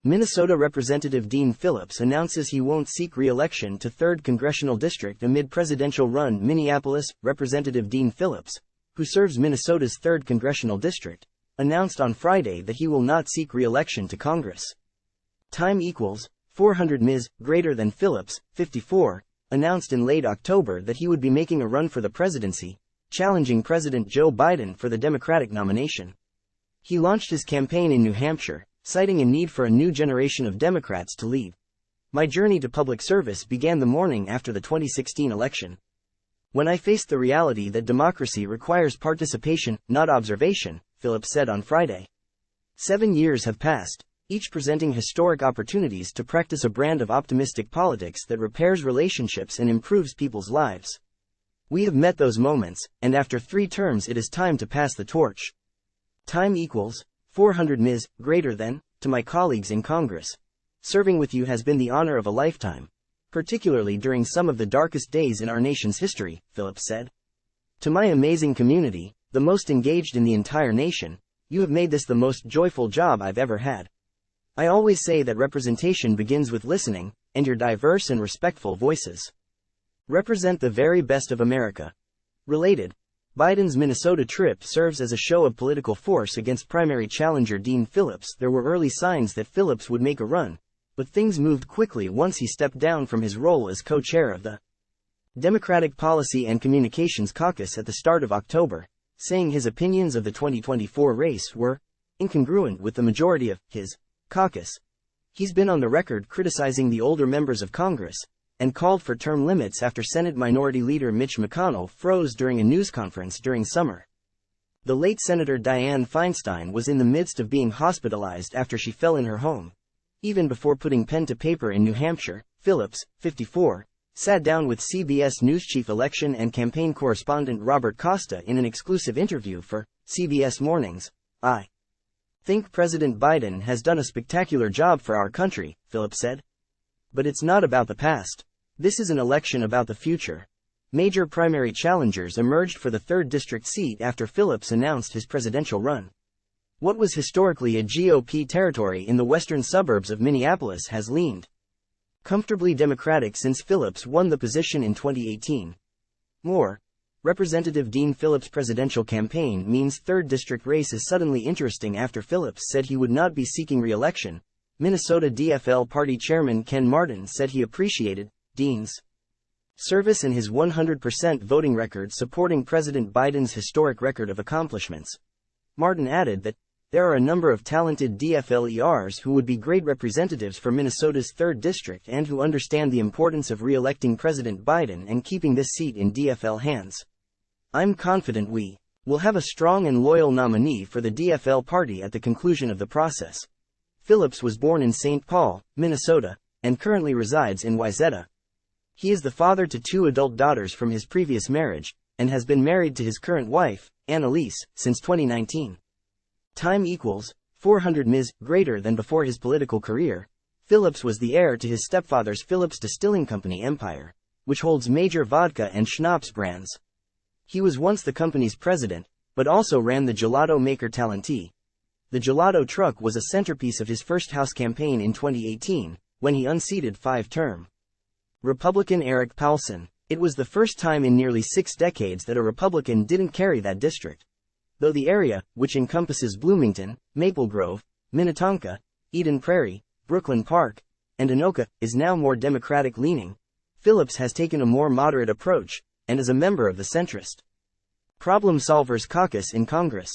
Minnesota Representative Dean Phillips announces he won't seek re-election to 3rd Congressional District amid presidential run. Minneapolis Representative Dean Phillips, who serves Minnesota's 3rd Congressional District, announced on Friday that he will not seek re-election to Congress. Time equals 400 Ms. greater than Phillips, 54, announced in late October that he would be making a run for the presidency, challenging President Joe Biden for the Democratic nomination. He launched his campaign in New Hampshire, citing a need for a new generation of Democrats to lead. My journey to public service began the morning after the 2016 election. When I faced the reality that democracy requires participation, not observation, Phillips said on Friday. 7 years have passed, each presenting historic opportunities to practice a brand of optimistic politics that repairs relationships and improves people's lives. We have met those moments, and after 3 terms it is time to pass the torch. Time equals 400 Ms. greater than, to my colleagues in Congress. Serving with you has been the honor of a lifetime, particularly during some of the darkest days in our nation's history, Phillips said. To my amazing community, the most engaged in the entire nation, you have made this the most joyful job I've ever had. I always say that representation begins with listening, and your diverse and respectful voices represent the very best of America. Related, Biden's Minnesota trip serves as a show of political force against primary challenger Dean Phillips. There were early signs that Phillips would make a run, but things moved quickly once he stepped down from his role as co-chair of the Democratic Policy and Communications Caucus at the start of October, saying his opinions of the 2024 race were incongruent with the majority of his caucus. He's been on the record criticizing the older members of Congress, and called for term limits after Senate Minority Leader Mitch McConnell froze during a news conference during summer. The late Senator Dianne Feinstein was in the midst of being hospitalized after she fell in her home. Even before putting pen to paper in New Hampshire, Phillips, 54, sat down with CBS News chief election and campaign correspondent Robert Costa in an exclusive interview for CBS Mornings. I think President Biden has done a spectacular job for our country, Phillips said. But it's not about the past. This is an election about the future. Major primary challengers emerged for the 3rd district seat after Phillips announced his presidential run. What was historically a GOP territory in the western suburbs of Minneapolis has leaned comfortably Democratic since Phillips won the position in 2018. More, Representative Dean Phillips' presidential campaign means 3rd district race is suddenly interesting after Phillips said he would not be seeking re-election. Minnesota DFL Party Chairman Ken Martin said he appreciated Dean's service and his 100% voting record supporting President Biden's historic record of accomplishments. Martin added that there are a number of talented DFLers who would be great representatives for Minnesota's 3rd district and who understand the importance of re-electing President Biden and keeping this seat in DFL hands. I'm confident we will have a strong and loyal nominee for the DFL party at the conclusion of the process. Phillips was born in St. Paul, Minnesota, and currently resides in Wayzata. He is the father to 2 adult daughters from his previous marriage, and has been married to his current wife, Annalise, since 2019. Time equals 400 Ms. greater than before his political career. Phillips was the heir to his stepfather's Phillips Distilling Company empire, which holds major vodka and schnapps brands. He was once the company's president, but also ran the gelato maker Talenti. The gelato truck was a centerpiece of his first House campaign in 2018, when he unseated 5-term Republican Eric Paulson. It was the first time in nearly 6 decades that a Republican didn't carry that district. Though the area, which encompasses Bloomington, Maple Grove, Minnetonka, Eden Prairie, Brooklyn Park, and Anoka, is now more Democratic-leaning, Phillips has taken a more moderate approach, and is a member of the centrist Problem Solvers Caucus in Congress.